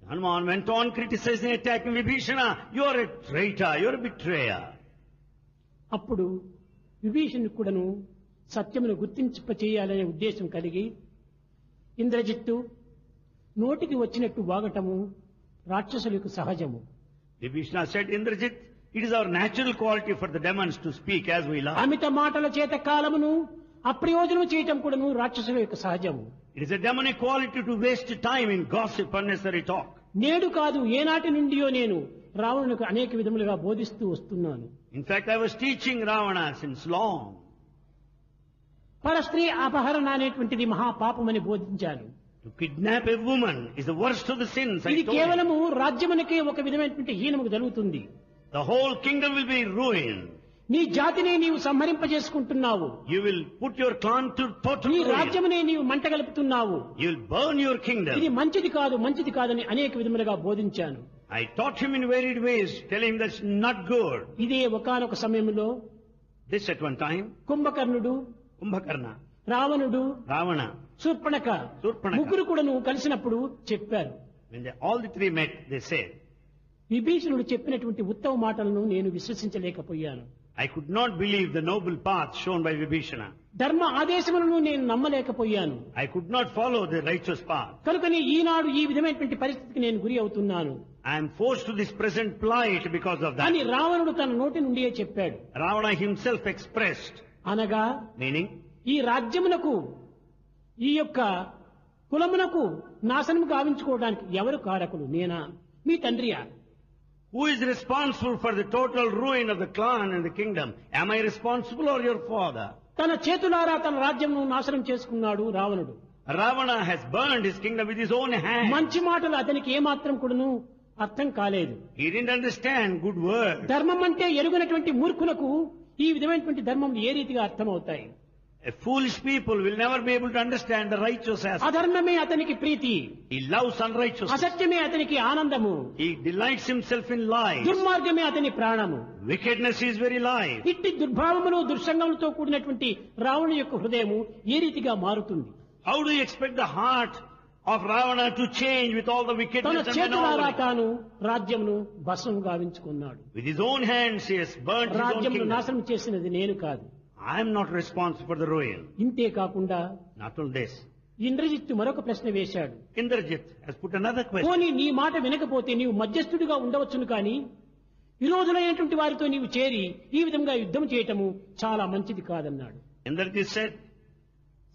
Hanuman went on criticizing, attacking Vibhishana. You are a traitor, you are a betrayer. అప్పుడు విభీషణుడు కూడాను సత్యమును గుర్తింప చేయాలనే ఉద్దేశం కలిగి ఇంద్రజిత్తు నోటికి వచ్చినట్టు వాగటము రాక్షసులకు సహజము. Vibhishana said, Indrajit, it is our natural quality for the demons to speak as we love. అమిత మాటల చేత కాలమును అప్రయోజనం చేయటం కూడాను రాక్షసుల యొక్క సహజము. It is a demonic quality to waste time in gossip, unnecessary talk. నేడు కాదు ఏనాటి నుండియో నేను రావణునికి అనేక విధములుగా బోధిస్తూ వస్తున్నాను. In fact, I was teaching Ravana since long. పరస్త్రీ అపహరణ అనేటువంటిది మహాపాపమని బోధించాను. To kidnap a woman is the worst of the sins. I ఇది told him. కేవలము రాజ్యమునకే ఒక విధమైనటువంటి హీనము జరుగుతుంది. The whole kingdom will be ruined. నీ జాతిని నీవు సంహరింపజేసుకుంటున్నావు. You will put your clan to total నీ ruin. రాజ్యమునే నీవు మంటగలుపుతున్నావు. You will burn your ఇది kingdom. మంచిది కాదని అనేక విధములుగా బోధించాను. I taught him in varied ways, telling him that's not good. ఇదే ఒకానొక సమయంలో This at one time, కుంభకర్ణుడు, Kumbhakarna, రావణుడు, Ravana, శూర్పణఖ శూర్పణఖ ముగ్గురు కూడాను కలిసినప్పుడు చెప్పారు. when all the three met, they said, విభీషణుడు చెప్పినటువంటి ఉత్తమ మాటలను నేను విశ్వసించలేకపోయాను. I could not believe the noble path shown by Vibhishana. ధర్మ ఆదేశములను నేను నమ్మలేకపోయాను. I could not follow the righteous path. కనుకని ఈనాడు ఈ విధమైనటువంటి పరిస్థితికి నేను గురి అవుతున్నాను I am forced to this present plight because of అని that. రావణుడు తన నోటి నుండియే చెప్పాడు. Ravana himself expressed, అనగా meaning, ఈ రాజ్యమునకు ఈ యొక్క కులమునకు నాశనం గావించుకోవడానికి ఎవరు కారకులు? నేనా, మీ తండ్రియా? who is responsible for the total ruin of the clan and the kingdom? Am I responsible or your father? తన చేతులారా తన రాజ్యమును నాశనం చేసుకున్నాడు రావణుడు. Ravana has burned his kingdom with his own hand. మంచి మాటలు అతనికి ఏమాత్రం కూడాను అర్థం కాలేదు. He didn't understand good words. ధర్మం అంటే ఎరుగనటువంటి మూర్ఖులకు ఈ విధమైనటువంటి ధర్మం ఏ రీతిగా అర్థమవుతాయి? A foolish people will never be able to understand the righteous aspect. అధర్మమే అతనికి ప్రీతి, He loves unrighteousness. అసత్యమే అతనికి ఆనందము, He delights himself in lies. దుర్మార్గమే అతని ప్రాణము. Wickedness is very life. ఇట్టి దుర్భావములు దుర్సంగములతో కూడినటువంటి రావణుని యొక్క హృదయము ఏ రీతిగా మారుతుంది? How do you expect the heart of Ravana to change with all the తన wickedness and చేతులారా manometry? తాను రాజ్యమును భస్మం గావించుకున్నాడు. With his own hands he has burnt his own రాజ్యమును kingdom. నాశనం చేసినది నేను కాదు. I am not responsible for the ruin. ఇంతే కాకుండా Not only this, ఇంద్రజిత్తు మరొక ప్రశ్న వేశాడు. Indrajit has put another question. పోనీ నీ మాట వినకపోతే నీవు మధ్యస్థుడిగా ఉండవచ్చును కానీ విరోధులైనటువంటి వారితో నీవు చేరి ఈ విధంగా యుద్ధం చేయటము చాలా మంచిది కాదన్నాడు. Indrajit said,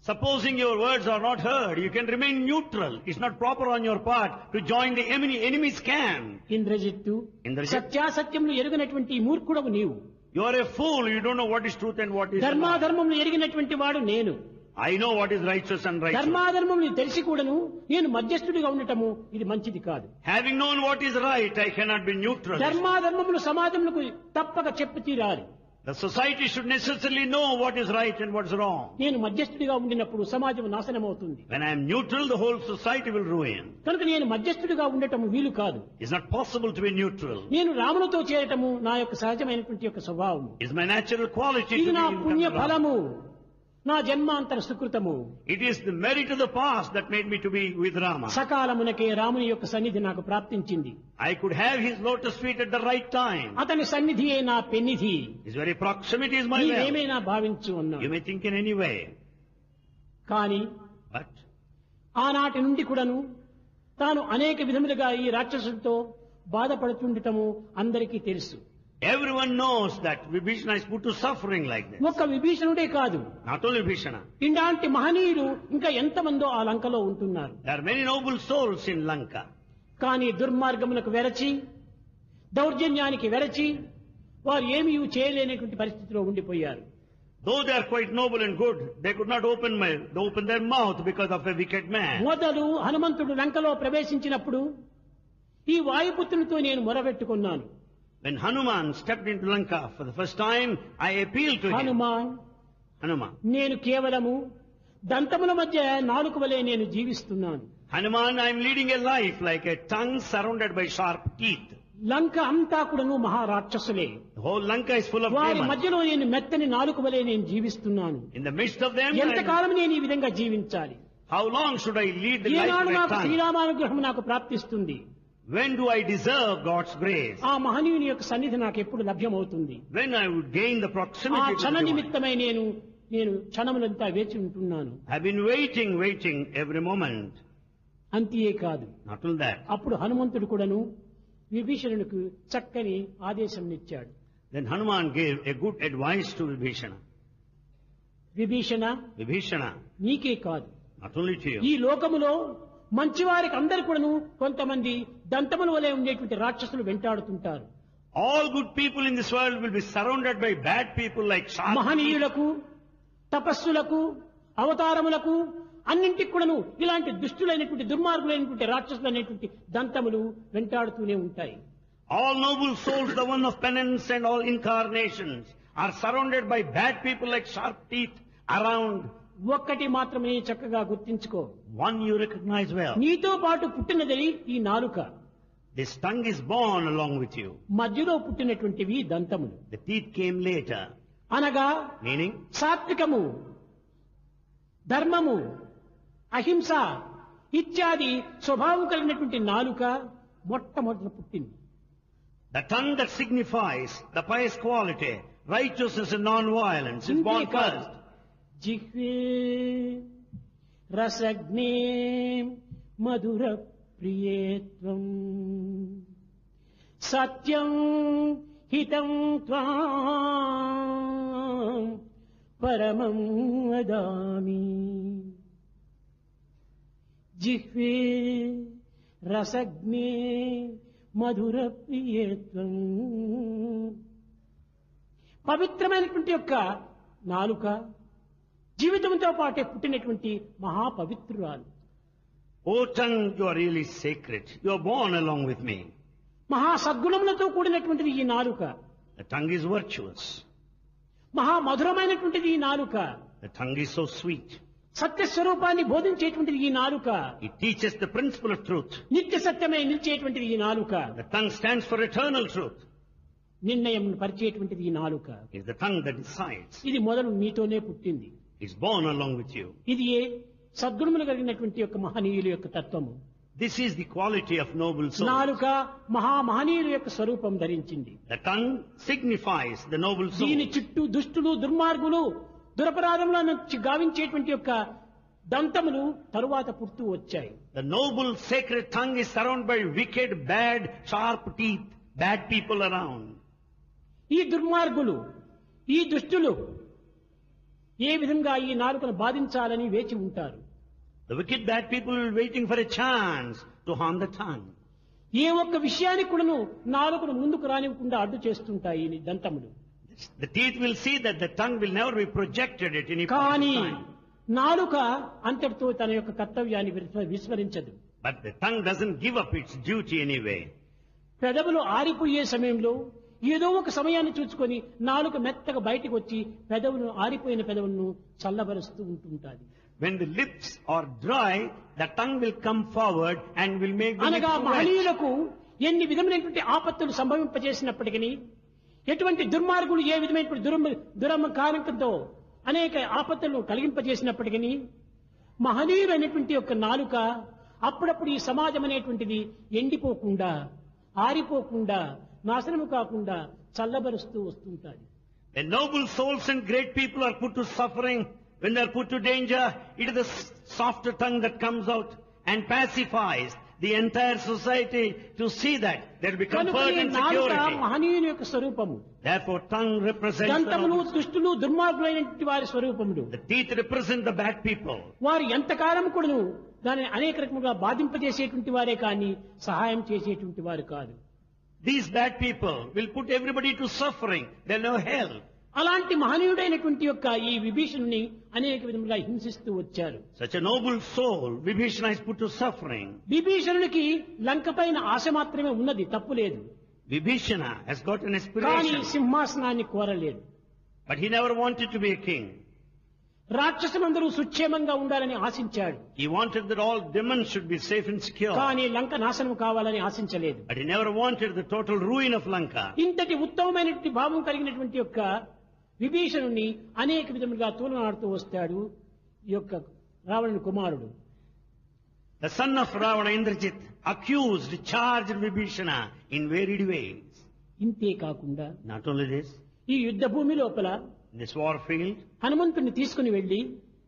supposing your words are not heard, you can remain neutral. It's not proper on your part to join the enemy's camp. Indrajit, Indrajit, సత్యాసత్యములు ఎరుగనటువంటి ఈ మూర్ఖుడవు నీవు. You are a fool. You don't know what is truth and what is wrong. ధర్మాధర్మములు ఎరిగినటువంటి వాడు నేను. I know what is righteous and righteous. ధర్మాధర్మములు తెలిసి కూడాను నేను మధ్యస్థుడిగా ఉండటము ఇది మంచిది కాదు. Having known what is right, I cannot be neutral. ధర్మాధర్మములు సమాజములకు తప్పక చెప్పి తీరాలి. The society should necessarily know what is right and what is wrong. నేను మధ్యస్థుడిగా ఉండినప్పుడు సమాజం నాశనమవుతుంది. When I am neutral, the whole society will ruin. కనుక నేను మధ్యస్థుడిగా ఉండటము వీలు కాదు. It's not possible to be neutral. నేను రామునితో చేరటము నా యొక్క సహజమైనటువంటి యొక్క స్వభావం. It's my natural quality ఇది to నా be పుణ్య in control. ఫలము, నా జన్మాంతర సుకృతము. It is the merit of the past that made me to be with Rama. సకాలమునకే రాముని యొక్క సన్నిధి నాకు ప్రాప్తించింది. I could have his lotus feet at the right time. అతని సన్నిధియే నా పెన్నిధి. His very proximity is my will. నీవేమైనా భావించు అన్నాడు. You may think in any way. కానీ But ఆనాటి నుండి కూడాను తాను అనేక విధములుగా ఈ రాక్షసులతో బాధపడుతుండటము అందరికీ తెలుసు. everyone knows that Vibhishana is put to suffering like this. ఒక్క విభీషణుడే కాదు, Not only Vibhishana. ఇలాంటి మహనీయులు ఇంకా ఎంతమందో ఆ లంకలో ఉంటున్నారు. There are many noble souls in Lanka. కానీ దుర్మార్గమునకు వెరచి, దౌర్జన్యానికి వెరచి వారు ఏమీ చేయలేనటువంటి పరిస్థితిలో ఉండిపోయారు. Though they are quite noble and good, they could not open their mouth because of a wicked man. మొదలు హనుమంతుడు లంకలో ప్రవేశించినప్పుడు ఈ వాయుపుత్రునితో నేను మొరబెట్టుకున్నాను. When Hanuman stepped into Lanka for the first time, I appealed to him. Hanuman, నేను కేవలము దంతముల మధ్య నాలుక వలె నేను జీవిస్తున్నాను. Hanuman, I am leading a life like a tongue surrounded by sharp teeth. లంక అంతా కూడాను మహారాక్షసులే. The whole Lanka is full of వారి demons. మధ్యలో నేను మెత్తని నాలుక వలె నేను జీవిస్తున్నాను. In the midst of them, ఎంతకాలం నేను ఈ విధంగా జీవించాలి? how long should I lead the life ఏనాడు of a నాకు tongue? శ్రీరామానుగ్రహం నాకు ప్రాప్తిస్తుంది? When do I deserve God's grace? ఆ మహనీయుని యొక్క సన్నిధి నాకు ఎప్పుడు లభ్యమవుతుంది? When I would gain the ఆ proximity to క్షణ the divine. నిమిత్తమై నేను క్షణములంతా వేచి ఉంటున్నాను. I've been waiting every moment. అంతే కాదు, Not only that. అప్పుడు హనుమంతుడు కూడాను విభీషణునికి చక్కని ఆదేశం ఇచ్చాడు. Then Hanuman gave a good advice to Vibhishana. Vibhishana, Vibhishana, నీకే కాదు, not only to ఈ you. లోకములో మంచివారికి అందరు కూడాను కొంతమంది దంతముల వలె ఉండేటువంటి రాక్షసులు వెంటాడుతుంటారు. All good people in this world will be surrounded by bad people like sharks. మహనీయులకు, తపస్సులకు, అవతారములకు అన్నింటికి కూడాను ఇలాంటి దుష్టులైనటువంటి దుర్మార్గులైనటువంటి రాక్షసులు అనేటువంటి దంతములు వెంటాడుతూనే ఉంటాయి. All noble souls, the one of penance and all incarnations, are surrounded by bad people like sharp teeth around. ఒక్కటి మాత్రమే చక్కగా గుర్తించుకో, One you recognize well. నీతో పాటు పుట్టినది ఈ నాలుక, This tongue is born along with you. మధ్యలో పుట్టినటువంటివి దంతములు. The teeth came later. అనగా Meaning, సాత్వికము, ధర్మము, అహింస ఇత్యాది స్వభావం కలిగినటువంటి నాలుక మొట్టమొదట పుట్టింది. the tongue that signifies the pious quality, righteousness and non-violence, is born first. జిహ్వే రసగ్నే మధుర ప్రియేత్వం సత్యం హితం త్వాం పరమం వదామి. జిహ్వే రసగ్నే మధుర ప్రియేత్వం, పవిత్రమైనటువంటి యొక్క నాలుక జీవితంతో పాటే పుట్టినటువంటి మహాపవిత్రురాలు. O tongue, you are really sacred. You are born along with me. మహా సద్గుణములతో కూడినటువంటిది ఈ నాలుక. The tongue is virtuous. మహా మధురమైనటువంటిది ఈ నాలుక. The tongue is so sweet. సత్యస్వరూపాన్ని బోధించేటువంటిది ఈ నాలుక. It teaches the principle of truth. నిత్య సత్యమై నిలిచేటువంటిది ఈ నాలుక. The tongue stands for eternal truth. నిర్ణయం పరిచేటువంటిది ఈ నాలుక. It's the tongue that decides. ఇది మొదలు నీతోనే పుట్టింది. It's born along with you. ఇది సద్గుణములు కలిగినటువంటి యొక్క మహనీయుల యొక్క తత్వము. This is the quality of noble souls. నాలుక మహామహనీయుల యొక్క స్వరూపం ధరించింది. The tongue signifies the noble దీని soul. చుట్టూ దుష్టులు, దుర్మార్గులు, దురపరాధములను గావించేటువంటి యొక్క దంతములు తరువాత పుడుతూ వచ్చాయి. The noble sacred tongue is surrounded by wicked, bad, sharp teeth, bad people around. ఈ దుర్మార్గులు, ఈ దుష్టులు ఏ విధంగా ఈ నాలుకను బాధించాలని వేచి ఉంటారు. The wicked, bad people will be waiting for a chance to harm the tongue. ఏ ఒక్క విషయానికి కూడాను నాలుకను ముందుకు రానివ్వకుండా అడ్డు చేస్తుంటాయి ఈ దంతములు. The teeth will see that the tongue will never be projected at any point కానీ in time. నాలుక అంతటితో తన యొక్క కర్తవ్యాన్ని విస్మరించదు. But the tongue doesn't give up its duty anyway. పెదవులు ఆరిపోయే సమయంలో ఏదో ఒక సమయాన్ని చూసుకొని నాలుక మెత్తగా బయటకు వచ్చి ఆరిపోయిన పెదవులను చల్లబరుస్తూ ఉంటుంటాది. When the lips are dry, the tongue will come forward and will make the అనగా lips wet. మహనీయులకు ఎన్ని విధమైనటువంటి ఆపత్తులు సంభవింపజేసినప్పటికీ, ఎటువంటి దుర్మార్గులు ఏ విధమైనటువంటి దురమ కారణంతో అనేక ఆపత్తులను కలిగింపజేసినప్పటికీ, మహనీయులైనటువంటి యొక్క నాలుక అప్పుడప్పుడు ఈ సమాజం అనేటువంటిది ఎండిపోకుండా, ఆరిపోకుండా, నాశనము కాకుండా చల్లబరుస్తూ వస్తుంటాది. When noble souls and great people are put to suffering, when they are put to danger, it is the softer tongue that comes out and pacifies the entire society to see that there will be comfort and నాలుక security. మహనీయుని యొక్క స్వరూపము. Therefore, tongue represents the దంతములు, noble soul. దుష్టులు, దుర్మార్గులైనటువంటి వారి స్వరూపములు. The teeth represent the bad people. వారు ఎంతకాలం కూడాను దానిని అనేక రకముగా బాధింపజేసేటువంటి వారే కానీ సహాయం చేసేటువంటి వారు కాదు. These bad people will put everybody to suffering. They know hell. అలాంటి మహనీయుడైనటువంటి యొక్క ఈ విభీషణుని అనేక విధములుగా హింసిస్తూ వచ్చారు. Such a noble soul, Vibhishana, is put to suffering. విభీషణునికి లంక పైన ఆశ మాత్రమే ఉన్నది, తప్పు లేదు. Vibhishana has got an కానీ aspiration, సింహాసనాన్ని కోరలేదు. but he never wanted to be a king. రాక్షసులందరూ సుక్షేమంగా ఉండాలని ఆశించాడు. He wanted that all demons should be safe and secure. కానీ లంక నాశనం కావాలని ఆశించలేదు. But he never wanted the total ruin of Lanka. ఇంతటి ఉత్తమమైనటువంటి భావం కలిగినటువంటి యొక్క విభీషణుని అనేక విధములుగా తూలనాడుతూ వస్తాడు ఈ యొక్క రావణుని కుమారుడు. The son of Ravana, Indrajit, accused, charged Vibhishana in varied ways. ఇంతే కాకుండా Not only this, ఈ యుద్ధ భూమి లోపల in this war field, హనుమంతుని తీసుకుని వెళ్లి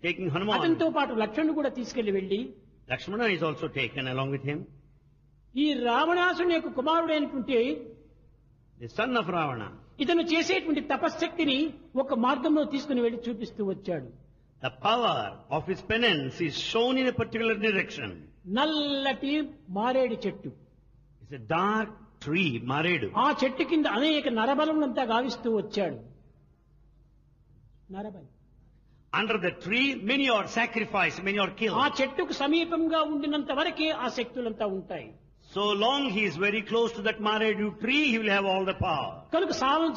taking అతనితో Hanuman, పాటు లక్ష్మణుడు కూడా తీసుకెళ్లి వెళ్లి Lakshmana is also taken along with him. ఈ రావణాసుని యొక్క కుమారుడైనటువంటి The son of Ravana, ఇతను చేసేటువంటి తపశ్శక్తిని ఒక మార్గంలో తీసుకుని వెళ్లి చూపిస్తూ వచ్చాడు. the power of his penance is shown in a particular direction. నల్లటి మారేడు చెట్టు, It's a dark tree, Maredu. ఆ చెట్టు కింద అనేక నరబలములంతా గావిస్తూ వచ్చాడు. నరబలి Under the tree, many are sacrificed, many are ఆ killed. చెట్టుకు సమీపంగా ఉండినంత వరకే ఆ శక్తులంతా ఉంటాయి. So long he is very close to that Maredu tree, he will have all the power. కనుక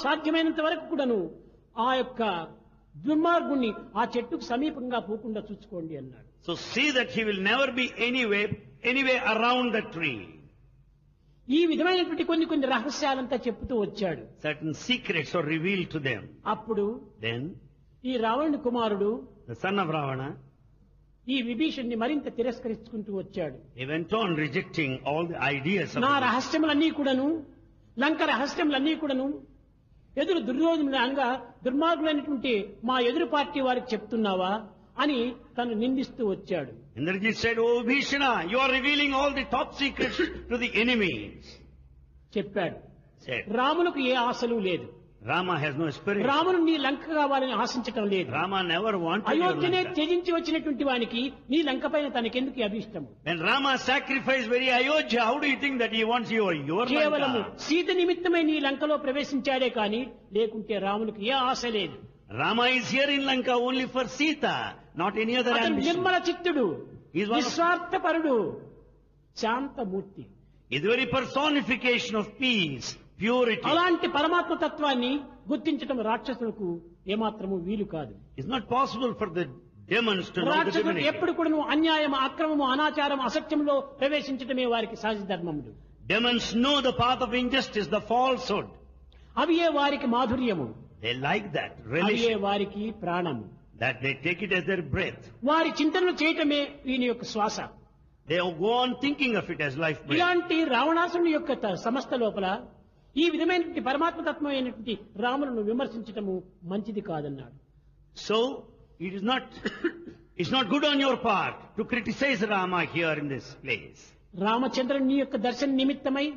సాధ్యమైనంత వరకు కూడాను ఆ యొక్క దుర్మార్గుణ్ణి ఆ చెట్టుకు సమీపంగా పోకుండా చూసుకోండి అన్నాడు. So see that he will never be anyway around the tree. ఈ విధమైనటువంటి కొన్ని రహస్యాలంతా చెప్తూ వచ్చాడు. Certain secrets are revealed to them. అప్పుడు Then ఈ రావణుని కుమారుడు the son of Ravana, ఈ విభీషణ్ణి మరింత తిరస్కరించుకుంటూ వచ్చాడు. he went on rejecting all the ideas of నా the రహస్యములన్నీ కూడాను, లంక రహస్యములన్నీ కూడాను ఎదురు దుర్యోధనుగా దుర్మార్గులైనటువంటి మా ఎదురు పార్టీ వారికి చెప్తున్నావా అని తను నిందిస్తూ వచ్చాడు. Indrajit said, "Oh Bhishana, you are revealing all the top secrets to the enemies." చెప్పాడు. Said, రాములకు ఏ ఆశలు లేదు. Rama has no spirit. రామును నీ లంక కావాలని ఆశించటం లేదు. Rama never wanted your అయోధ్యనే Lanka. త్యజించి వచ్చినటువంటి వానికి నీ లంక పైన తనకెందుకు అభిష్టము? When Rama sacrificed very Ayodhya, how do you think that he wants your కేవలము Lanka? సీత నిమిత్తమై నీ లంకలో ప్రవేశించాడే కాని లేకుంటే రామునికి ఏ ఆశ లేదు. Rama is here in Lanka only for Sita, not any other అతను ambition. Nirmala చిత్తుడు, He is one of- నిస్వార్థపరుడు, Shanthamurthy. Is the very personification of peace, purity. అలాంటి పరమాత్మ తత్వాన్ని గుర్తించటం రాక్షసులకు ఏమాత్రము వీలు కాదు. It's not possible for the demons to know the రాక్షసులు divinity. ఎప్పుడు కూడా అన్యాయం, అక్రమము, అనాచారం, అసత్యంలో ప్రవేశించటమే వారికి సహజ ధర్మములు. Demons know the path of injustice, the falsehood. అవియే వారికి మాధుర్యము, They like that అవియే religion, వారికి ప్రాణము. that they take it as their breath. వారి చింతనలు చేయటమే వీని యొక్క శ్వాస. They go on thinking of it as life breath. ఇలాంటి రావణాసుని యొక్క సంస్థ లోపల ఈ విధమైనటువంటి పరమాత్మ తత్వమైనటువంటి రాములను విమర్శించటము మంచిది కాదన్నాడు. So, it's not good on your part to criticize Rama here in this place. రామచంద్రుని యొక్క దర్శన నిమిత్తమై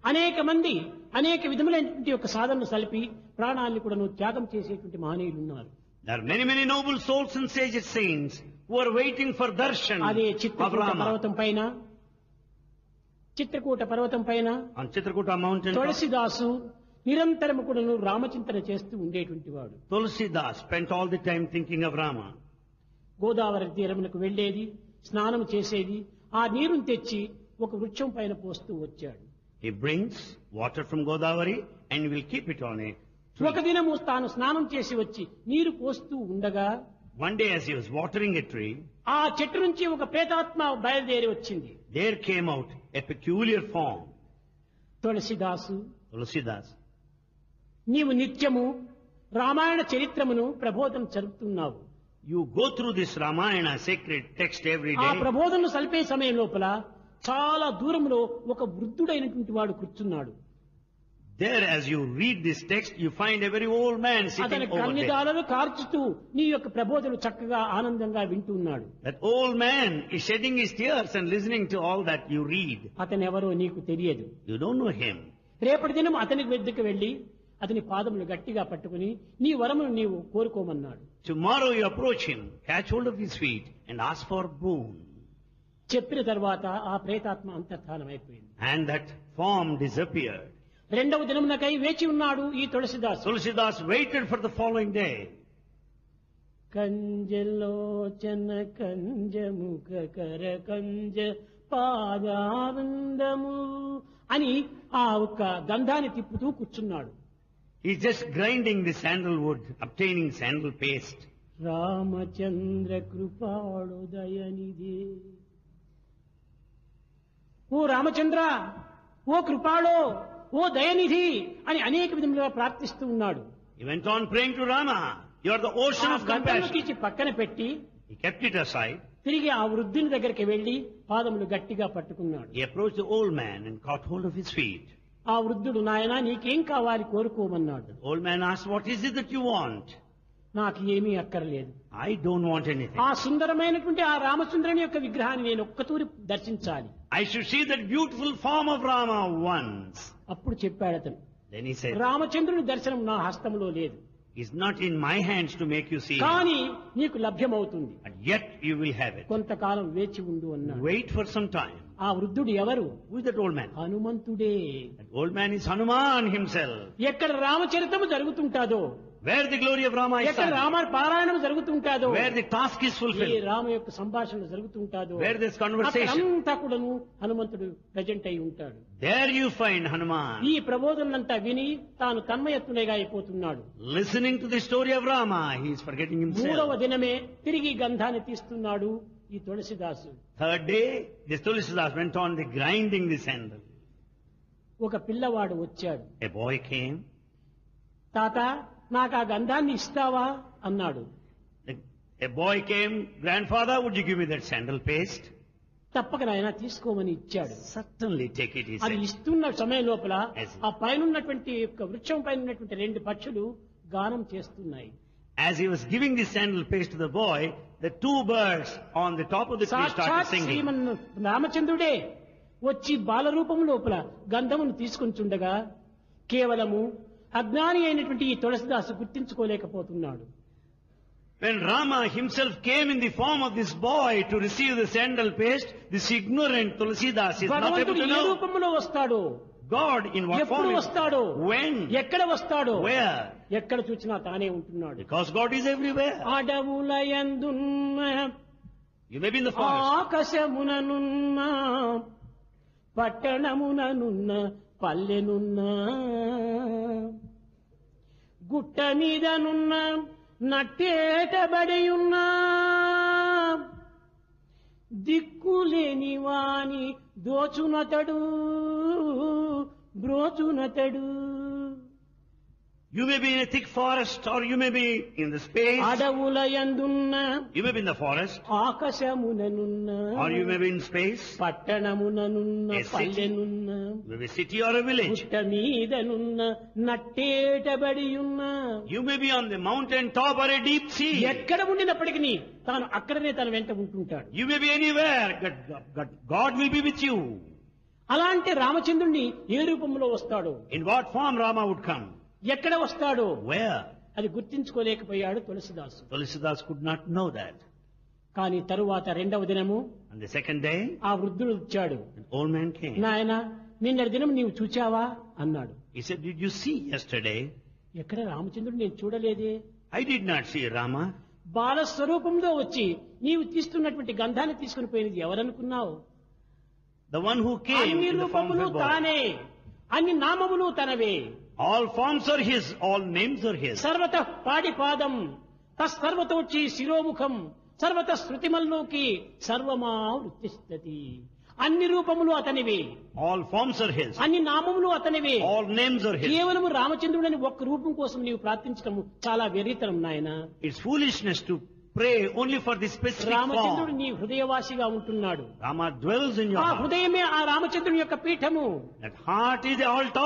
అనేక మంది అనేక విధములైనటువంటి యొక్క సాధనలు సలిపి ప్రాణాన్ని కూడా త్యాగం చేసేటువంటి మహనీయులు ఉన్నారు. There are many noble souls and sage saints who are waiting for darshan అదే of చిత్రకూట Rama. పర్వతం పైన, చిత్రకూట పర్వతం పైన On Chitrakuta mountain, తులసిదాసు నిరంతరము కూడాను రామచింతన చేస్తూ ఉండేటువంటి వాడు. Tulsidas spent all the time thinking of Rama. Godavari తీరమునకు వెళ్లేది, స్నానం చేసేది, ఆ నీరుని తెచ్చి ఒక వృక్షం పైన పోస్తూ వచ్చాడు. He brings water from Godavari and will keep it on a tree. ఒక దినము తాను స్నానం చేసి వచ్చి నీరు పోస్తూ ఉండగా One day as he was watering a tree, ఆ చెట్టు నుంచి ఒక ప్రేతాత్మ బయలుదేరి వచ్చింది. there came out a peculiar form. తులసిదాసు, Tulsidas, నీవు నిత్యము Ramayana చరిత్రమును ప్రబోధన జరుపుతున్నావు. you go through this Ramayana sacred text every ఆ day. ప్రబోధనలు సలిపే సమయం లోపల చాలా దూరంలో ఒక వృద్ధుడైనటువంటి వాడు కూర్చున్నాడు. There as you read this text, you find a very old man అతని sitting over there. కన్నిదాలను కార్చుతూ నీ యొక్క ప్రబోధనలు చక్కగా ఆనందంగా వింటున్నాడు. That old man is shedding his tears and listening to all that you read. అతను ఎవరో నీకు తెలియదు. You don't know him. రేపటి దినం అతని వద్దకు వెళ్లి అతని పాదములు గట్టిగా పట్టుకుని నీ వరమును నీవు కోరుకోమన్నాడు. Tomorrow you approach him, catch hold of his feet and ask for boon. చెప్పిన తర్వాత ఆ ప్రేతాత్మ అంతర్ధానమైపోయింది. And that form disappeared. రెండవ దినమునకై వేచి ఉన్నాడు ఈ తులసిదాసు. Tulsidas waited for the following day. కంజలోచన కంజముఖ కర కంజ పాదానందము అని ఆ ఒక్క గంధాన్ని తిప్పుతూ కూర్చున్నాడు. He's just grinding the sandalwood, obtaining sandal paste. Ramachandra కృపాళు దయనిధి, ఓ రామచంద్ర, ఓ కృపాళో, ఓ దయనిధి అని అనేక విధములుగా ప్రార్థిస్తూ ఉన్నాడు. He went on praying to Rama. You are the ocean ఆ of గంధమును compassion. తీసి పక్కన పెట్టి He kept it aside. తిరిగి ఆ వృద్ధుని దగ్గరికి వెళ్లి పాదములు గట్టిగా పట్టుకున్నాడు. He approached the old man and caught hold of his feet. ఆ వృద్ధుడు, నాయనా నీకేం కావాలి కోరుకోమన్నాడు. The old man asked, what is it that you want? నాకు ఏమీ అక్కర్లేదు. I don't want anything. ఆ సుందరమైనటువంటి ఆ రామచంద్రుని యొక్క విగ్రహాన్ని నేను ఒక్కతూరి దర్శించాలి. I should see that beautiful form of Rama once. అప్పుడు చెప్పాడు అతను, Then he said, రామచంద్రుని దర్శనం నా హస్తంలో లేదు, it's not in my hands to make you see him, కానీ నీకు లభ్యమవుతుంది, and yet you will have it. కొంతకాలం వేచి ఉండు అన్నాడు. Wait for some time. ఆ వృద్ధుడు ఎవరు? Who is that old man? హనుమంతుడే. That old man is Hanuman himself. ఎక్కడ రామచరితము జరుగుతుంటాదో, Where the glory of Rama is ఎక్కడ sung, రామ పారాయణం జరుగుతుంటాదో, where the task is A fulfilled, Rama యొక్క సంభాషణ జరుగుతుంటాదో, where this conversation, అక్కడంతా కూడాను హనుమంతుడు ప్రజెంట్ అయి ఉంటాడు. there you find Hanuman. ఈ ప్రబోధనంతా విని తాను తన్మయత్తునేగా అయిపోతున్నాడు. Listening to the story of Rama, he is forgetting మూడవ himself. దినమే తిరిగి గంధాన్ని తీస్తున్నాడు ఈ తులసిదాసు. Third day, this Tulsidas went on the grinding the sandal. ఒక పిల్లవాడు వచ్చాడు. A boy came. తాత నాకు ఆ గంధాన్ని ఇస్తావా అన్నాడు. A boy came, grandfather, would you give me that sandal paste? తప్పక నాయన తీసుకోమని ఇచ్చాడు. Certainly take it, he అది said. ఇస్తున్న సమయం లోపల Yes. ఆ పైన ఉన్నటువంటి యొక్క వృక్షం పైన ఉన్నటువంటి 2 పక్షులు గానం చేస్తున్నాయి. As he was giving the sandal paste to the boy, the 2 birds on the top of the tree started సాక్షాత్ singing. శ్రీమన్ రామచంద్రుడే వచ్చి బాలరూపము లోపల గంధమును తీసుకొంచుండగా కేవలము అజ్ఞాని అయినటువంటి ఈ తులసిదాసు గుర్తించుకోలేకపోతున్నాడు. When Rama himself came in the form of this boy to receive the sandal paste, this ignorant Tulsidas is not able భగవంతుడు to A know రూపంలో వస్తాడో, God in what ఎప్పుడు form, వస్తాడో, when, ఎక్కడ వస్తాడో, where, ఎక్కడ చూసినా తానే ఉంటున్నాడు. because God is everywhere. అడవులయందున్న You may be in the forest, ఆకాశముననున్న పట్టణముననున్న పల్లెనున్న గుట్ట మీదనున్న నట్టేటబడియున్న దిక్కులేని వాని దోచునతడు బ్రోచునతడు. you may be in a thick forest or you may be in the space, అడవులయందున్న you may be in the forest ఆకాశముననున్న or you may be in space, పట్టణముననున్న A city. పల్లెనున్న you may be a city or a village, గుట్ట మీదనున్న నట్టేటబడియున్న you may be on the mountain top or a deep sea, ఎక్కడ ఉండినప్పటికీ తాను అక్కడనే తన వెంట ఉంటుంటాడు. you may be anywhere, God will be with you. అలాంటి రామచంద్రుణ్ణి ఏ రూపంలో వస్తాడో, In what form Rama would come, ఎక్కడ వస్తాడో where, అది గుర్తించుకోలేకపోయాడు తులసిదాసు. Tulsidas could not know that. కానీ తరువాత 2వ దినము On the second day, ఆ వృద్ధుడు వచ్చాడు. an old man came. నాయన నిన్నటి దినం నీవు చూచావా అన్నాడు. He said, did you see yesterday? ఎక్కడ రామచంద్రుడు నేను చూడలేదే. I did not see Rama. బాల స్వరూపంలో వచ్చి నీవు తీస్తున్నటువంటి గంధాన్ని తీసుకుని పోయినది ఎవరనుకున్నావు? The one who came అన్ని in the form of రూపములు a boy. తానే, అన్ని నామములు తనవే. All forms are his, all names are his. సర్వత పాడిపాదం తస్సర్వతోచి శిరోముఖం సర్వత శృతిమల్లోకి సర్వమా వృత్తిస్తతి. అన్ని రూపములు అతనివే, All forms are his. అన్ని నామములు అతనివే. All names are his. కేవలము రామచంద్రుడని ఒక్క రూపం కోసం నీవు ప్రార్థించడం చాలా వెర్రితనం నాయన. It's foolishness to pray only for this specific రామచంద్రుడు form. నీ హృదయవాసిగా ఉంటున్నాడు. Rama dwells in your ఆ heart. హృదయమే ఆ రామచంద్రుని యొక్క Peetham. That heart is the altar.